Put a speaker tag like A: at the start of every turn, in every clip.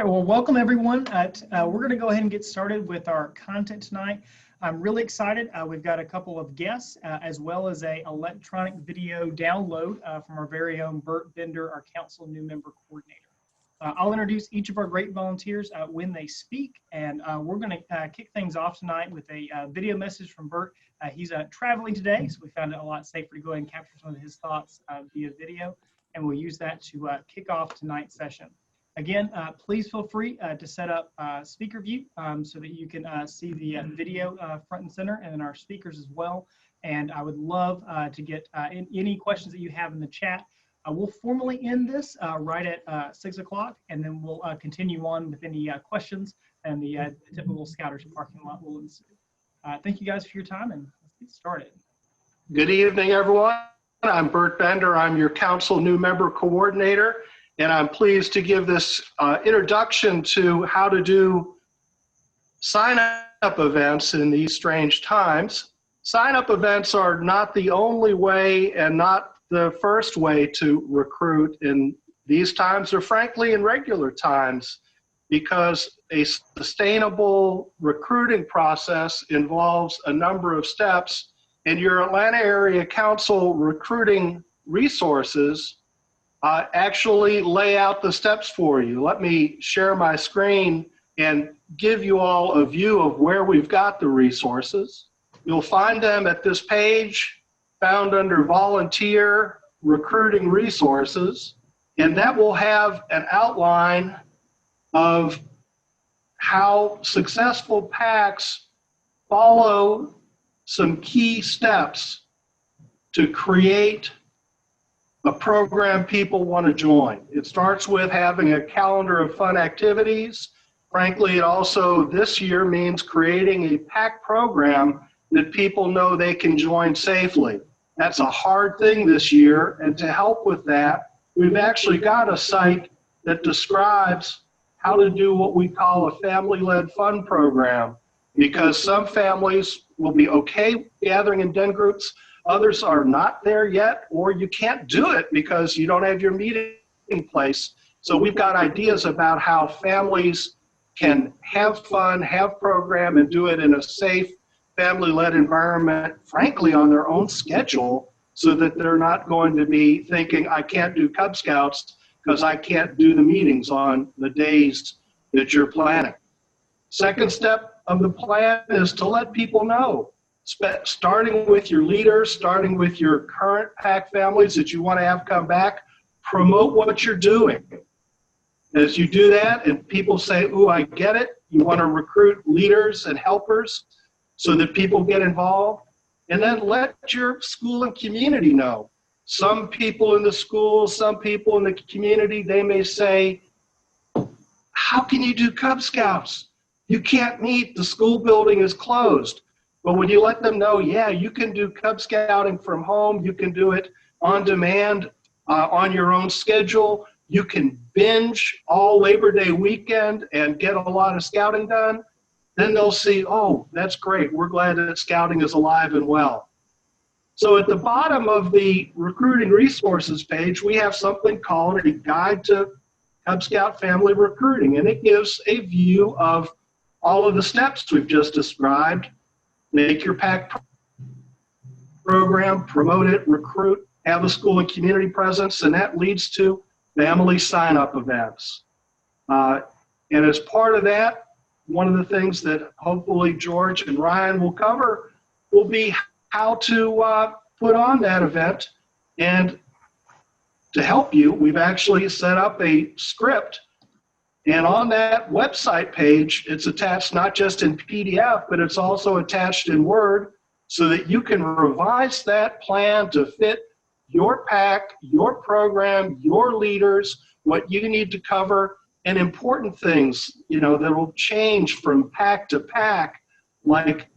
A: Well, welcome everyone. We're going to go ahead and get started with our content tonight. I'm really excited. We've got a couple of guests as well as a electronic video download from our very own Bert Bender, our council new member coordinator. I'll introduce each of our great volunteers when they speak, and we're going to kick things off tonight with a video message from Bert. He's traveling today, so we found it a lot safer to go ahead and capture some of his thoughts via video, and we'll use that to kick off tonight's session. Again, please feel free to set up speaker view so that you can see the video front and center, and then our speakers as well. And I would love to get any questions that you have in the chat. We'll formally end this right at 6 o'clock, and then we'll continue on with any questions, and the typical Scouters parking lot will ensue. Thank you guys for your time, and let's get started.
B: Good evening, everyone. I'm Bert Bender. I'm your council new member coordinator. And I'm pleased to give this introduction to how to do sign-up events in these strange times. Sign-up events are not the only way and not the first way to recruit in these times, or frankly in regular times, because a sustainable recruiting process involves a number of steps, and your Atlanta Area Council recruiting resources actually lay out the steps for you. Let me share my screen and give you all a view of where we've got the resources. You'll find them at this page found under Volunteer Recruiting Resources, and that will have an outline of how successful PACs follow some key steps to create a program people want to join. It starts with having a calendar of fun activities. Frankly, it also this year means creating a PAC program that people know they can join safely. That's a hard thing this year, and to help with that, we've actually got a site that describes how to do what we call a family-led fun program, because some families will be okay gathering in den groups, others are not there yet, or you can't do it because you don't have your meeting place. So we've got ideas about how families can have fun, have program, and do it in a safe, family-led environment, frankly, on their own schedule, so that they're not going to be thinking, I can't do Cub Scouts because I can't do the meetings on the days that you're planning. Second step of the plan is to let people know, starting with your leaders, starting with your current PAC families that you want to have come back, promote what you're doing. As you do that and people say, ooh, I get it, you want to recruit leaders and helpers so that people get involved, and then let your school and community know. Some people in the school, some people in the community, they may say, how can you do Cub Scouts? You can't meet, the school building is closed. But when you let them know, yeah, you can do Cub Scouting from home, you can do it on demand, on your own schedule, you can binge all Labor Day weekend and get a lot of scouting done, then they'll see, oh, that's great, we're glad that scouting is alive and well. So at the bottom of the recruiting resources page, we have something called a Guide to Cub Scout Family Recruiting, and it gives a view of all of the steps we've just described. Make your PAC program, promote it, recruit, have a school and community presence, and that leads to family sign-up events. And as part of that, one of the things that hopefully George and Ryan will cover will be how to put on that event. And to help you, we've actually set up a script. And on that website page, it's attached not just in PDF, but it's also attached in Word so that you can revise that plan to fit your PAC, your program, your leaders, what you need to cover, and important things, you know, that will change from PAC to PAC, like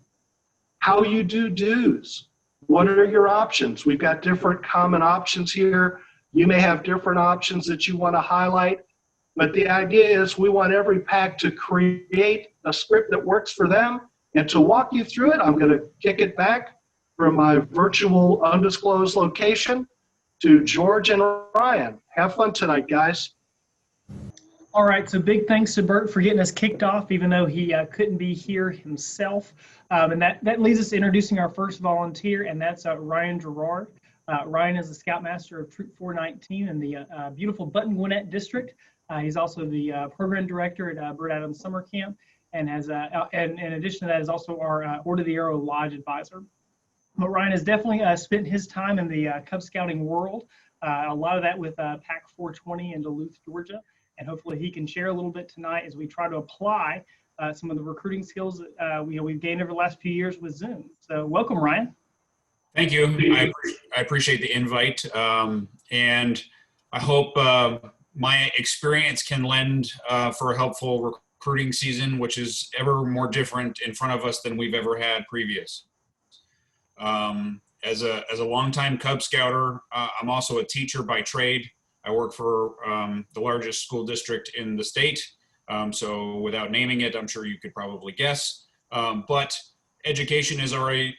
B: how you do dues. What are your options? We've got different common options here. You may have different options that you want to highlight. But the idea is we want every PAC to create a script that works for them. And to walk you through it, I'm going to kick it back from my virtual undisclosed location to George and Ryan. Have fun tonight, guys.
A: All right, so big thanks to Bert for getting us kicked off, even though he couldn't be here himself. And that leads us to introducing our first volunteer, and that's Ryan Gerrard. Ryan is the Scoutmaster of Troop 419 in the beautiful Button Gwinnett District. He's also the Program Director at Bert Adams Summer Camp, and and in addition to that is also our Order of the Arrow Lodge Advisor. But Ryan has definitely spent his time in the Cub Scouting world, a lot of that with PAC 420 in Duluth, Georgia. And hopefully he can share a little bit tonight as we try to apply some of the recruiting skills that we've gained over the last few years with Zoom. So welcome, Ryan.
C: Thank you. I appreciate the invite. And I hope my experience can lend for a helpful recruiting season, which is ever more different in front of us than we've ever had previous. As a longtime Cub Scouter, I'm also a teacher by trade. I work for the largest school district in the state. So without naming it, I'm sure you could probably guess. But education has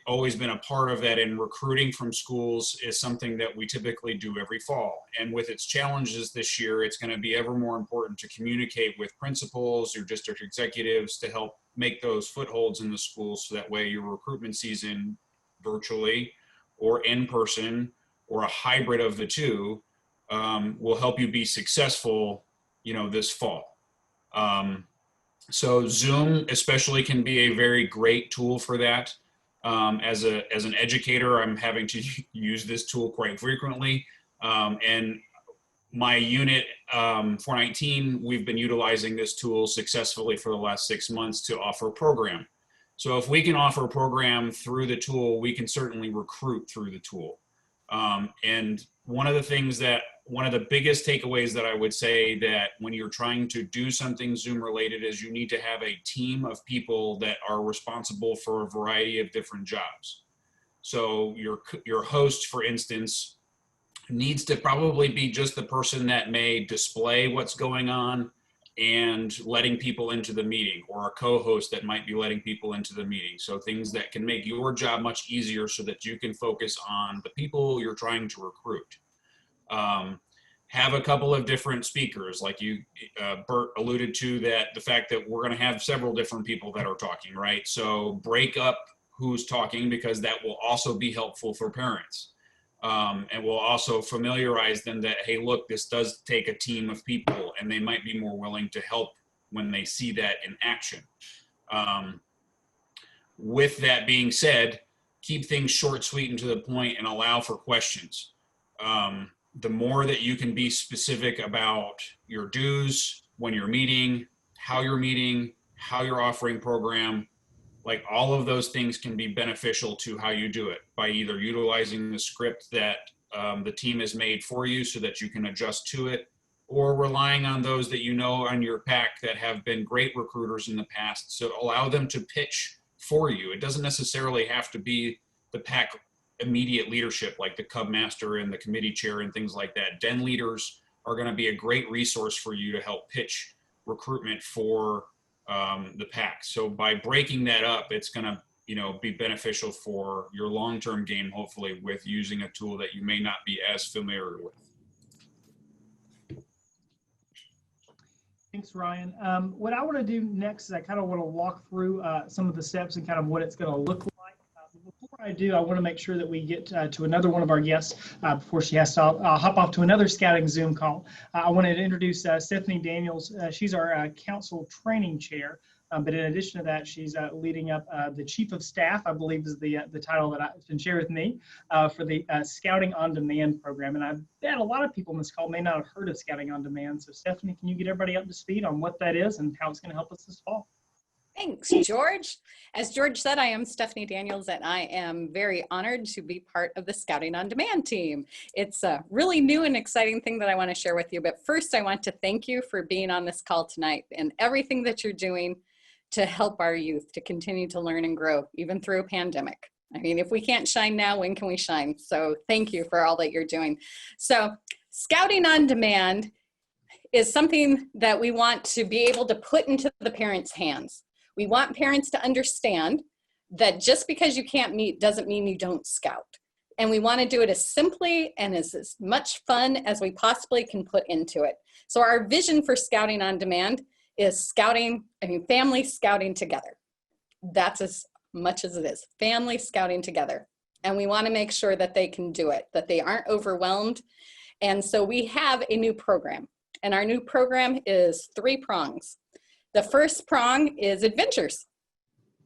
C: always been a part of that, and recruiting from schools is something that we typically do every fall. And with its challenges this year, it's going to be ever more important to communicate with principals, your district executives, to help make those footholds in the schools, so that way your recruitment season, virtually or in person or a hybrid of the two, will help you be successful, this fall. So Zoom especially can be a very great tool for that. As an educator, I'm having to use this tool quite frequently. And my unit, 419, we've been utilizing this tool successfully for the last 6 months to offer a program. So if we can offer a program through the tool, we can certainly recruit through the tool. And one of the biggest takeaways that I would say, that when you're trying to do something Zoom related, is you need to have a team of people that are responsible for a variety of different jobs. So your host, for instance, needs to probably be just the person that may display what's going on and letting people into the meeting, or a co-host that might be letting people into the meeting. So things that can make your job much easier so that you can focus on the people you're trying to recruit. Have a couple of different speakers, like Bert alluded to, that the fact that we're going to have several different people that are talking, right? So break up who's talking, because that will also be helpful for parents. And we'll also familiarize them that, hey, look, this does take a team of people, and they might be more willing to help when they see that in action. With that being said, keep things short, sweet, and to the point, and allow for questions. The more that you can be specific about your dues, when you're meeting, how you're offering program, like all of those things can be beneficial to how you do it, by either utilizing the script that the team has made for you so that you can adjust to it, or relying on those that on your PAC that have been great recruiters in the past. So allow them to pitch for you. It doesn't necessarily have to be the PAC immediate leadership, like the Cub Master and the committee chair and things like that. Den leaders are going to be a great resource for you to help pitch recruitment for the PAC. So by breaking that up, it's going to be beneficial for your long-term game, hopefully, with using a tool that you may not be as familiar with.
A: Thanks, Ryan. What I want to do next is I kind of want to walk through some of the steps and kind of what it's going to look like. Before I do, I want to make sure that we get to another one of our guests before she has to hop off to another scouting Zoom call. I wanted to introduce Stephanie Daniels. She's our council training chair. But in addition to that, she's leading up the Chief of Staff, I believe is the title that has been shared with me, for the Scouting on Demand program. And I bet a lot of people in this call may not have heard of Scouting on Demand. So Stephanie, can you get everybody up to speed on what that is and how it's going to help us this fall?
D: Thanks, George. As George said, I am Stephanie Daniels, and I am very honored to be part of the Scouting on Demand team. It's a really new and exciting thing that I want to share with you. But first, I want to thank you for being on this call tonight and everything that you're doing to help our youth to continue to learn and grow, even through a pandemic. I mean, if we can't shine now, when can we shine? So thank you for all that you're doing. So Scouting on Demand is something that we want to be able to put into the parents' hands. We want parents to understand that just because you can't meet doesn't mean you don't scout. And we want to do it as simply and as much fun as we possibly can put into it. So our vision for Scouting on Demand is family scouting together. That's as much as it is, family scouting together. And we want to make sure that they can do it, that they aren't overwhelmed. And so we have a new program, and our new program is 3 prongs. The first prong is adventures,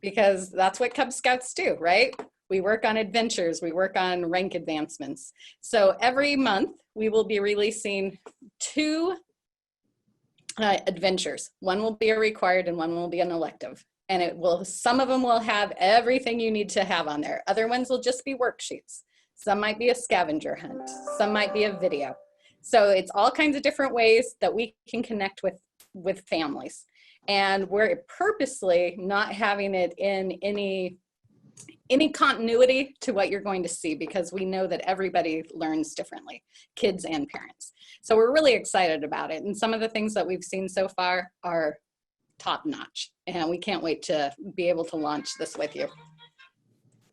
D: because that's what Cub Scouts do, right? We work on adventures, we work on rank advancements. So every month we will be releasing 2 adventures. One will be a required and one will be an elective. And some of them will have everything you need to have on there. Other ones will just be worksheets. Some might be a scavenger hunt. Some might be a video. So it's all kinds of different ways that we can connect with families. And we're purposely not having it in any continuity to what you're going to see, because we know that everybody learns differently, kids and parents. So we're really excited about it. And some of the things that we've seen so far are top notch, and we can't wait to be able to launch this with you.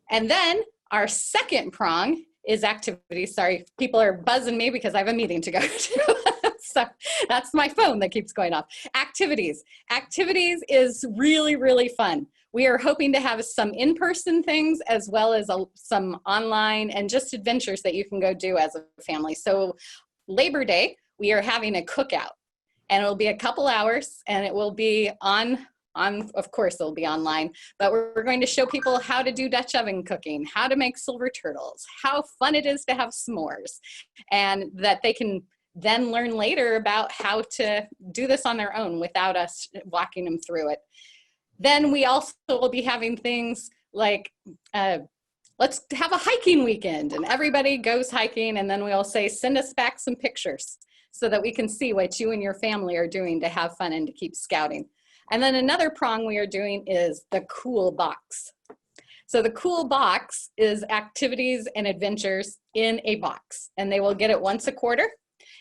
D: And then our second prong is activities. Sorry, people are buzzing me because I have a meeting to go to. So that's my phone that keeps going off. Activities. Activities is really, really fun. We are hoping to have some in-person things as well as some online and just adventures that you can go do as a family. So Labor Day, we are having a cookout, and it'll be a couple hours, and it will be of course it'll be online, but we're going to show people how to do Dutch oven cooking, how to make silver turtles, how fun it is to have s'mores, and that they can then learn later about how to do this on their own without us walking them through it. Then we also will be having things like, let's have a hiking weekend, and everybody goes hiking, and then we'll say, send us back some pictures so that we can see what you and your family are doing to have fun and to keep scouting. And then another prong we are doing is the cool box. So the cool box is activities and adventures in a box, and they will get it once a quarter,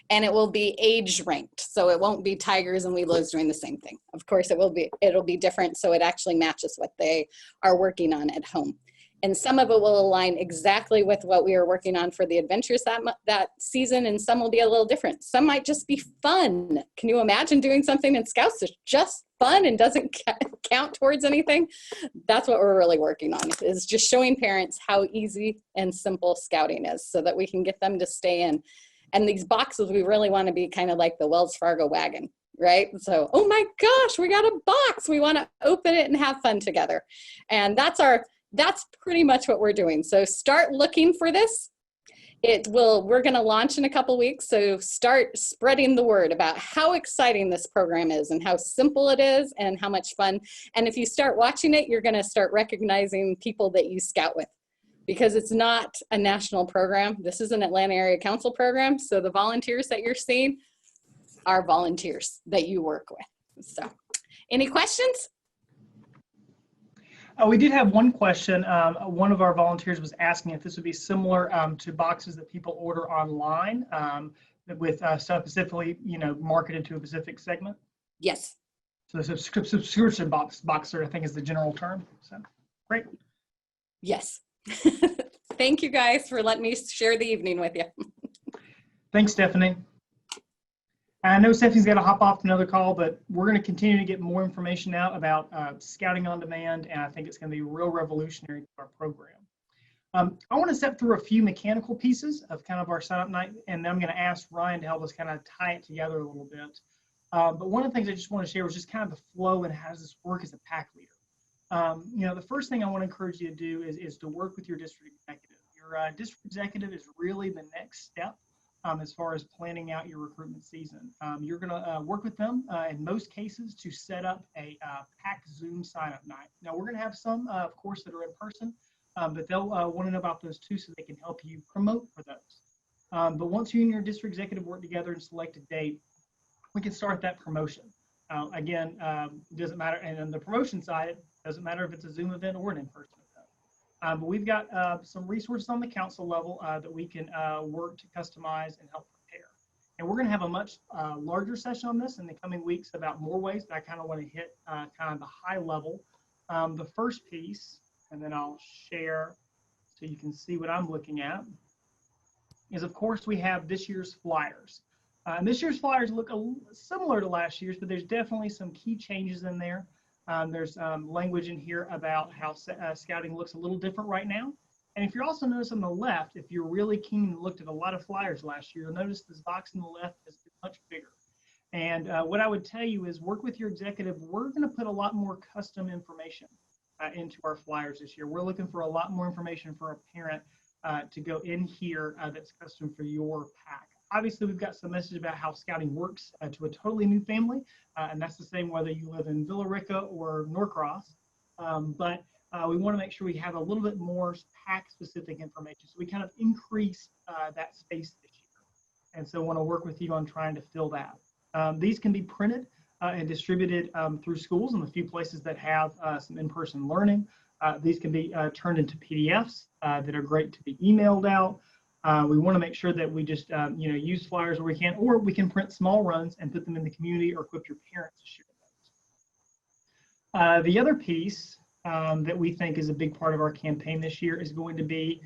D: and it will be age ranked. So it won't be tigers and weeblos doing the same thing. Of course, it'll be different, so it actually matches what they are working on at home. And some of it will align exactly with what we are working on for the adventures that season, and some will be a little different. Some might just be fun. Can you imagine doing something in Scouts that's just fun and doesn't count towards anything? That's what we're really working on, is just showing parents how easy and simple scouting is so that we can get them to stay in. And these boxes, we really want to be kind of like the Wells Fargo wagon, right? So, oh my gosh, we got a box. We want to open it and have fun together. And that's pretty much what we're doing. So start looking for this. We're going to launch in a couple weeks. So start spreading the word about how exciting this program is and how simple it is and how much fun. And if you start watching it, you're going to start recognizing people that you scout with, because it's not a national program. This is an Atlanta Area Council program. So the volunteers that you're seeing are volunteers that you work with. So any questions?
A: We did have one question. One of our volunteers was asking if this would be similar to boxes that people order online with stuff specifically, marketed to a specific segment.
D: Yes.
A: So the subscription boxer, I think, is the general term. So great.
D: Yes. Thank you guys for letting me share the evening with you.
A: Thanks, Stephanie. I know Stephanie's got to hop off to another call, but we're going to continue to get more information out about Scouting on Demand, and I think it's going to be real revolutionary to our program. I want to step through a few mechanical pieces of kind of our sign-up night, and then I'm going to ask Ryan to help us kind of tie it together a little bit. But one of the things I just want to share was just kind of the flow and how does this work as a pack leader. The first thing I want to encourage you to do is to work with your district executive. Your district executive is really the next step as far as planning out your recruitment season. You're going to work with them in most cases to set up a pack Zoom sign-up night. Now, we're going to have some, of course, that are in person, but they'll want to know about those too so they can help you promote for those. But once you and your district executive work together and select a date, we can start that promotion. Again, it doesn't matter. And on the promotion side, it doesn't matter if it's a Zoom event or an in-person event. But we've got some resources on the council level that we can work to customize and help prepare. And we're going to have a much larger session on this in the coming weeks about more ways, but I kind of want to hit kind of the high level. The first piece, and then I'll share so you can see what I'm looking at, is of course we have this year's flyers. And this year's flyers look similar to last year's, but there's definitely some key changes in there. There's language in here about how scouting looks a little different right now. And if you're also notice on the left, if you're really keen and looked at a lot of flyers last year, you'll notice this box on the left is much bigger. And what I would tell you is work with your executive. We're going to put a lot more custom information into our flyers this year. We're looking for a lot more information for a parent to go in here that's custom for your pack. Obviously, we've got some message about how scouting works to a totally new family, and that's the same whether you live in Villa Rica or Norcross. But we want to make sure we have a little bit more pack-specific information, so we kind of increase that space this year. And so I want to work with you on trying to fill that. These can be printed and distributed through schools in a few places that have some in-person learning. These can be turned into PDFs that are great to be emailed out. We want to make sure that we just use flyers where we can, or we can print small runs and put them in the community or equip your parents to share those. The other piece that we think is a big part of our campaign this year is going to be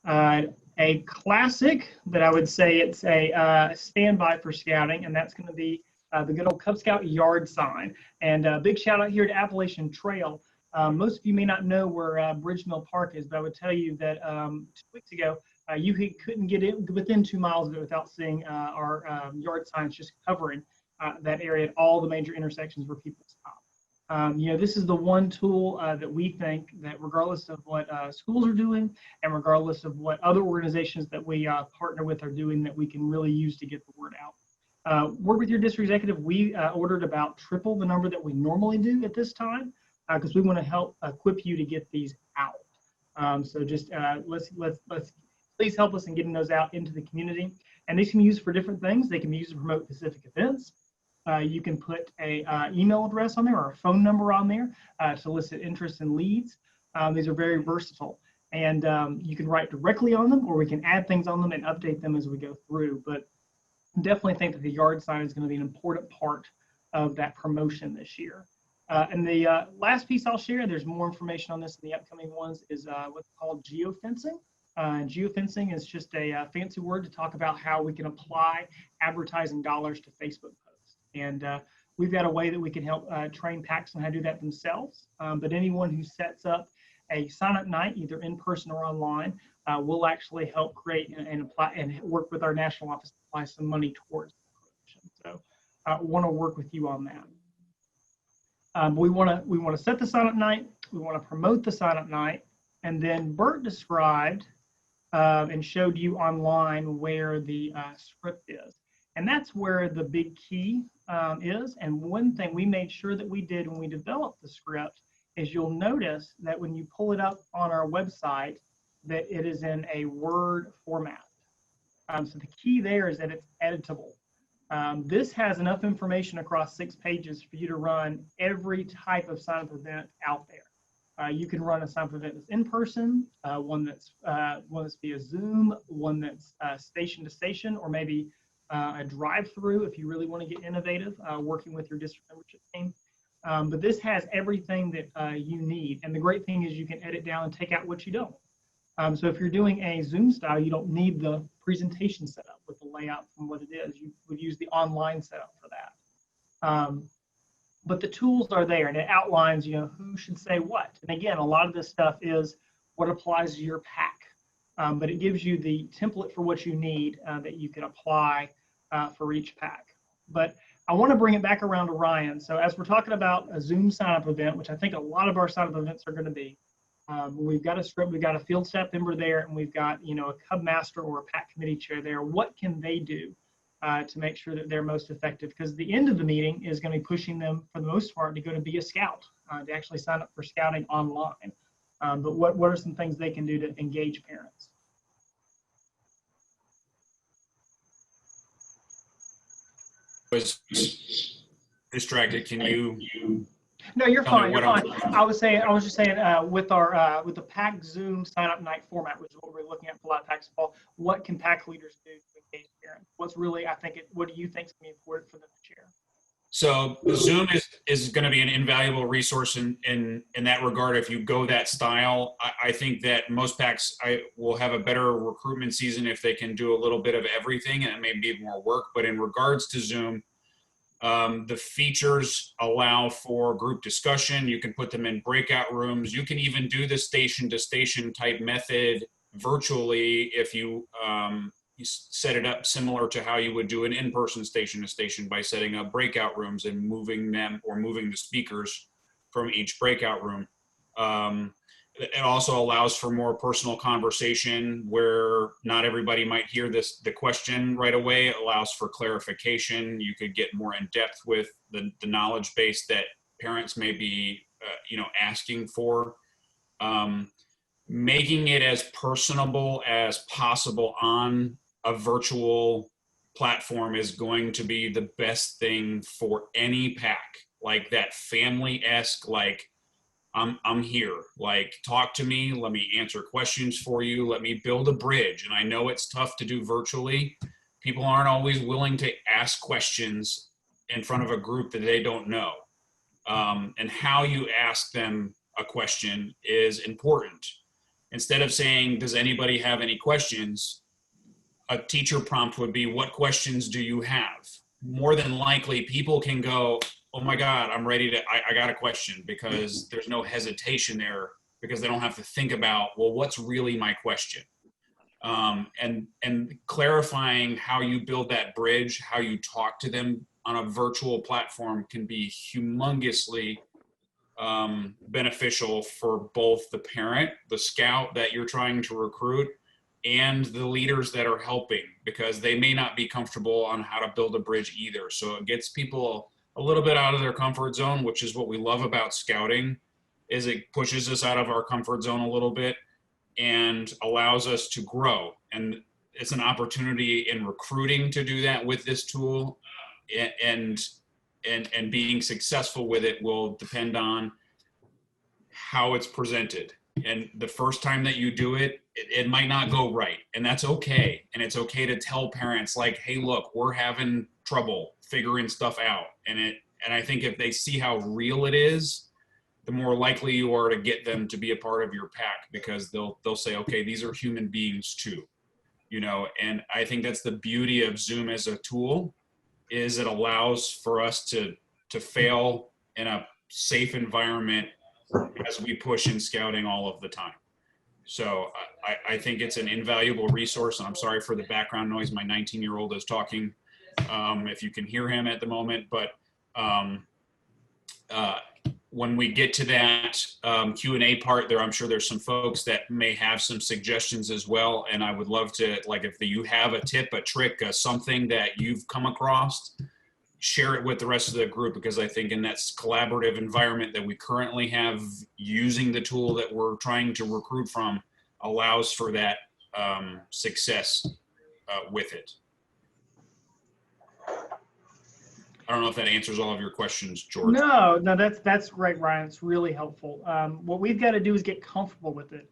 A: a classic, but I would say it's a standby for scouting, and that's going to be the good old Cub Scout yard sign. And a big shout out here to Appalachian Trail. Most of you may not know where Bridge Mill Park is, but I would tell you that 2 weeks ago, you couldn't get in within 2 miles of it without seeing our yard signs just covering that area at all the major intersections where people stop. This is the one tool that we think that regardless of what schools are doing and regardless of what other organizations that we partner with are doing, that we can really use to get the word out. Work with your district executive. We ordered about triple the number that we normally do at this time because we want to help equip you to get these out. So just let's please help us in getting those out into the community. And these can be used for different things. They can be used to promote specific events. You can put a email address on there or a phone number on there to solicit interest and leads. These are very versatile. And you can write directly on them, or we can add things on them and update them as we go through. But definitely think that the yard sign is going to be an important part of that promotion this year. And the last piece I'll share, there's more information on this in the upcoming ones, is what's called geofencing. Geofencing is just a fancy word to talk about how we can apply advertising dollars to Facebook posts. And we've got a way that we can help train PACs on how to do that themselves. But anyone who sets up a sign-up night, either in person or online, will actually help create and apply and work with our national office to apply some money towards the promotion. So I want to work with you on that. We want to set the sign-up night. We want to promote the sign-up night. And then Bert described and showed you online where the script is. And that's where the big key is. And one thing we made sure that we did when we developed the script is you'll notice that when you pull it up on our website, that it is in a Word format. So the key there is that it's editable. This has enough information across 6 pages for you to run every type of sign-up event out there. You can run a sign-up event that's in person, one that's via Zoom, one that's station to station, or maybe a drive-through if you really want to get innovative, working with your district membership team. But this has everything that you need. And the great thing is you can edit down and take out what you don't. So if you're doing a Zoom style, you don't need the presentation setup with the layout from what it is. You would use the online setup for that. But the tools are there, and it outlines, who should say what. And again, a lot of this stuff is what applies to your pack. But it gives you the template for what you need that you can apply for each pack. But I want to bring it back around to Ryan. So as we're talking about a Zoom sign-up event, which I think a lot of our sign-up events are going to be, we've got a script, we've got a field staff member there, and we've got, a Cub Master or a pack committee chair there. What can they do to make sure that they're most effective? Because the end of the meeting is going to be pushing them, for the most part, to go to be a scout, to actually sign up for scouting online. But what are some things they can do to engage parents?
C: Was distracted. Can you?
A: No, you're fine. You're fine. I was just saying with the PAC Zoom sign up night format, which is what we're looking at for a lot of PACs fall, what can PAC leaders do to engage parents? What do you think is going to be important for them to share?
C: So Zoom is going to be an invaluable resource in that regard. If you go that style, I think that most PACs will have a better recruitment season if they can do a little bit of everything, and it may be more work. But in regards to Zoom, the features allow for group discussion. You can put them in breakout rooms. You can even do the station-to-station type method virtually if you set it up similar to how you would do an in-person station-to-station by setting up breakout rooms and moving them or moving the speakers from each breakout room. It also allows for more personal conversation where not everybody might hear the question right away. It allows for clarification. You could get more in depth with the knowledge base that parents may be asking for. Making it as personable as possible on a virtual platform is going to be the best thing for any PAC. Like that family-esque, like, I'm here, like, talk to me, let me answer questions for you, let me build a bridge. And I know it's tough to do virtually. People aren't always willing to ask questions in front of a group that they don't know. And how you ask them a question is important. Instead of saying, does anybody have any questions? A teacher prompt would be, what questions do you have? More than likely, people can go, oh my God, I'm ready to, I got a question, because there's no hesitation there, because they don't have to think about, well, what's really my question? And clarifying how you build that bridge, how you talk to them on a virtual platform can be humongously beneficial for both the parent, the scout that you're trying to recruit, and the leaders that are helping, because they may not be comfortable on how to build a bridge either. So it gets people a little bit out of their comfort zone, which is what we love about scouting, is it pushes us out of our comfort zone a little bit and allows us to grow. And it's an opportunity in recruiting to do that with this tool, and being successful with it will depend on how it's presented. And the first time that you do it, it might not go right, and that's okay. And it's okay to tell parents, like, hey, look, we're having trouble figuring stuff out. And I think if they see how real it is, the more likely you are to get them to be a part of your PAC, because they'll say, okay, these are human beings too, and I think that's the beauty of Zoom as a tool, is it allows for us to fail in a safe environment as we push in scouting all of the time. So I think it's an invaluable resource, and I'm sorry for the background noise. My 19-year-old is talking, if you can hear him at the moment, but when we get to that Q&A part there, I'm sure there's some folks that may have some suggestions as well. And I would love to, like, if you have a tip, a trick, something that you've come across, share it with the rest of the group, because I think in that collaborative environment that we currently have, using the tool that we're trying to recruit from allows for that success with it. I don't know if that answers all of your questions, George.
A: No, that's great, Ryan. It's really helpful. What we've got to do is get comfortable with it.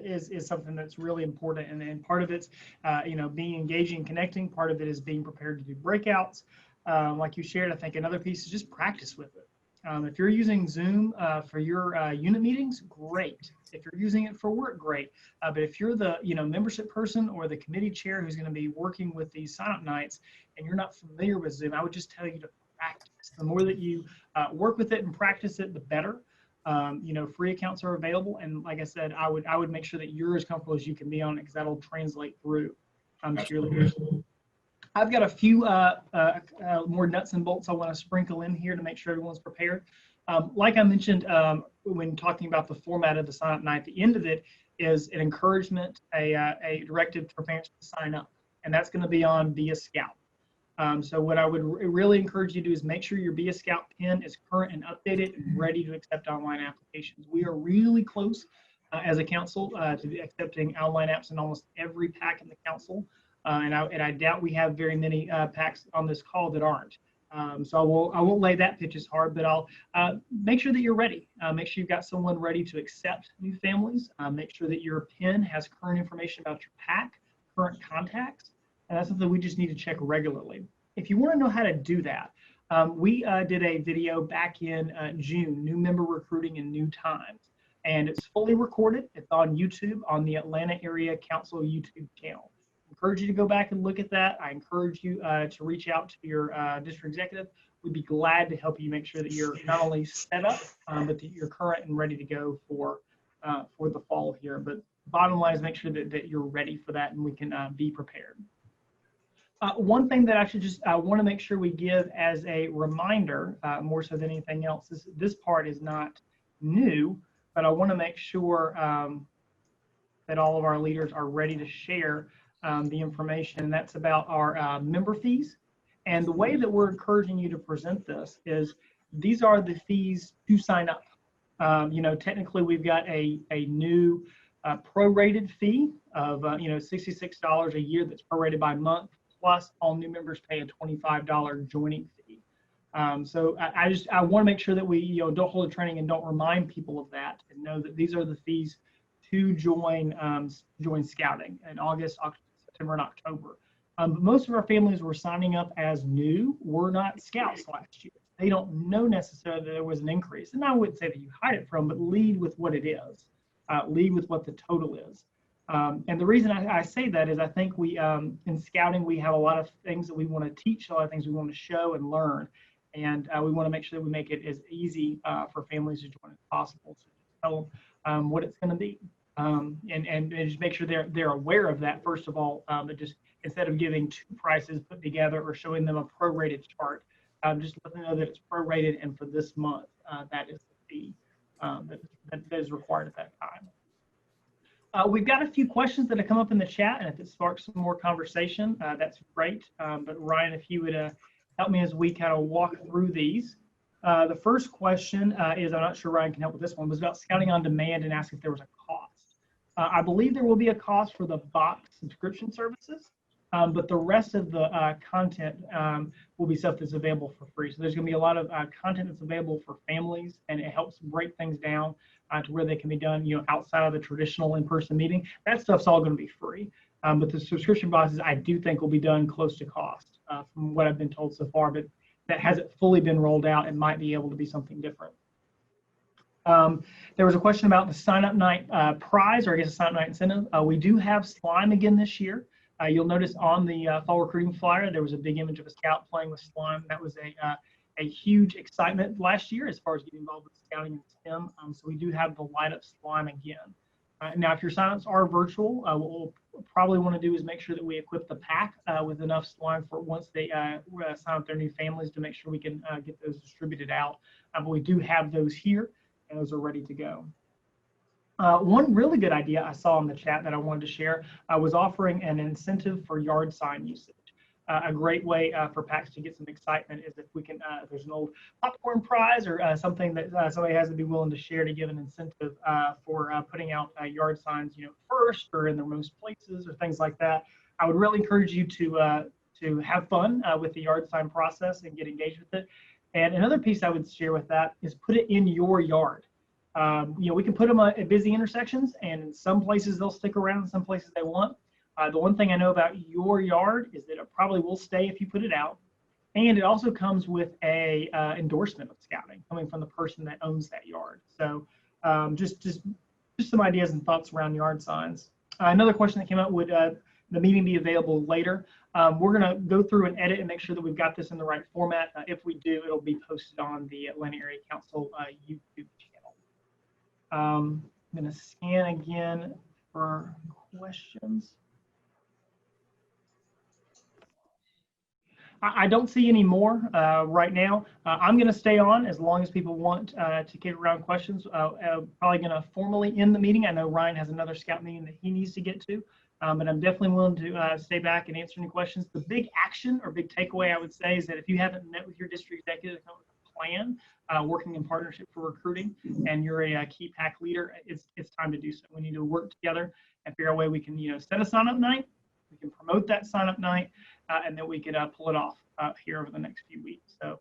A: Is something that's really important, and part of it's being engaging, connecting. Part of it is being prepared to do breakouts. Like you shared, I think another piece is just practice with it. If you're using Zoom for your unit meetings, great. If you're using it for work, great. But if you're the membership person or the committee chair who's going to be working with these sign-up nights and you're not familiar with Zoom, I would just tell you to practice. The more that you work with it and practice it, the better. Free accounts are available, and like I said, I would make sure that you're as comfortable as you can be on it, because that'll translate through to your leaders. I've got a few more nuts and bolts I want to sprinkle in here to make sure everyone's prepared. Like I mentioned when talking about the format of the sign-up night, the end of it is an encouragement, a directive for parents to sign up, and that's going to be on Be a Scout. So what I would really encourage you to do is make sure your Be a Scout pin is current and updated and ready to accept online applications. We are really close as a council to accepting online apps in almost every PAC in the council. And I doubt we have very many PACs on this call that aren't. So I won't lay that pitch as hard, but I'll make sure that you're ready. Make sure you've got someone ready to accept new families. Make sure that your PIN has current information about your PAC, current contacts, and that's something we just need to check regularly. If you want to know how to do that, We did a video back in June, new member recruiting in new times, and it's fully recorded. It's on YouTube on the Atlanta Area Council YouTube channel. I encourage you to go back and look at that. I encourage you to reach out to your district executive. We'd be glad to help you make sure that you're not only set up, but that you're current and ready to go for the fall here. But bottom line is make sure that you're ready for that and we can be prepared. One thing that I should just want to make sure we give as a reminder, more so than anything else, is this part is not new, but I want to make sure that all of our leaders are ready to share the information, and that's about our member fees. And the way that we're encouraging you to present this is these are the fees to sign up. Technically we've got a new prorated fee of $66 a year that's prorated by month, plus all new members pay a $25 joining fee. So I want to make sure that we don't hold a training and don't remind people of that, and know that these are the fees to join scouting in August, September, and October. But most of our families were signing up as new. We're not scouts last year. They don't know necessarily that there was an increase. And I wouldn't say that you hide it from, but lead with what it is. Lead with what the total is. And the reason I say that is I think we, in scouting, we have a lot of things that we want to teach, a lot of things we want to show and learn. And we want to make sure that we make it as easy for families to join as possible. So tell them what it's going to be. And just make sure they're aware of that, first of all, but just instead of giving two prices put together or showing them a prorated chart, just let them know that it's prorated, and for this month, that is the fee that is required at that time. We've got a few questions that have come up in the chat, and if it sparks some more conversation, that's great. But Ryan, if you would help me as we kind of walk through these. The first question is, I'm not sure Ryan can help with this one, was about scouting on demand and asked if there was a cost. I believe there will be a cost for the box subscription services. But the rest of the content will be stuff that's available for free. So there's going to be a lot of content that's available for families, and it helps break things down to where they can be done, outside of the traditional in-person meeting. That stuff's all going to be free. But the subscription boxes, I do think, will be done close to cost from what I've been told so far. But that hasn't fully been rolled out. It might be able to be something different. There was a question about the sign-up night prize, or I guess a sign-up night incentive. We do have slime again this year. You'll notice on the fall recruiting flyer, there was a big image of a scout playing with slime. That was a huge excitement last year as far as getting involved with scouting and STEM. So we do have the light up slime again. Now, if your signups are virtual, what we'll probably want to do is make sure that we equip the pack with enough slime for once they sign up their new families, to make sure we can get those distributed out. But we do have those here, and those are ready to go. One really good idea I saw in the chat that I wanted to share was offering an incentive for yard sign usage. A great way for PACs to get some excitement is if we can, if there's an old popcorn prize or something that somebody has to be willing to share to give an incentive for putting out yard signs, first or in the most places or things like that. I would really encourage you to have fun with the yard sign process and get engaged with it. And another piece I would share with that is put it in your yard. We can put them at busy intersections, and in some places they'll stick around, in some places they won't. The one thing I know about your yard is that it probably will stay if you put it out. And it also comes with a endorsement of scouting coming from the person that owns that yard. So just some ideas and thoughts around yard signs. Another question that came up, would the meeting be available later? We're going to go through and edit and make sure that we've got this in the right format. If we do, it'll be posted on the Atlanta Area Council YouTube channel. I'm going to scan again for questions. I don't see any more right now. I'm going to stay on as long as people want to kick around questions. Probably going to formally end the meeting. I know Ryan has another scout meeting that he needs to get to, but I'm definitely willing to stay back and answer any questions. The big action or big takeaway I would say is that if you haven't met with your district executive to come up with a plan, working in partnership for recruiting, and you're a key PAC leader, it's time to do so. We need to work together and figure out a way we can set a sign-up night. We can promote that sign-up night, and then we could pull it off here over the next few weeks. So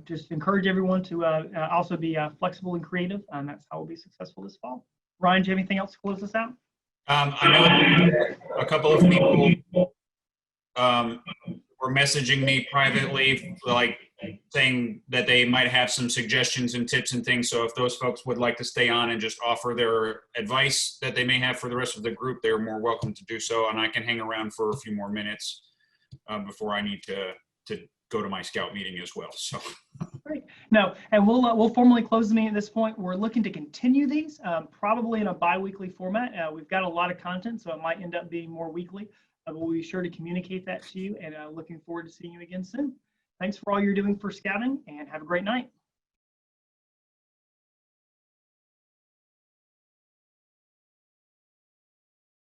A: just encourage everyone to also be flexible and creative, and that's how we'll be successful this fall. Ryan, do you have anything else to close us out?
C: I know a couple of people were messaging me privately, like saying that they might have some suggestions and tips and things. So if those folks would like to stay on and just offer their advice that they may have for the rest of the group, they're more welcome to do so. And I can hang around for a few more minutes before I need to go to my scout meeting as well. So.
A: Great. No, and we'll formally close the meeting at this point. We're looking to continue these probably in a bi-weekly format. We've got a lot of content, so it might end up being more weekly. But we'll be sure to communicate that to you, and looking forward to seeing you again soon. Thanks for all you're doing for scouting, and have a great night.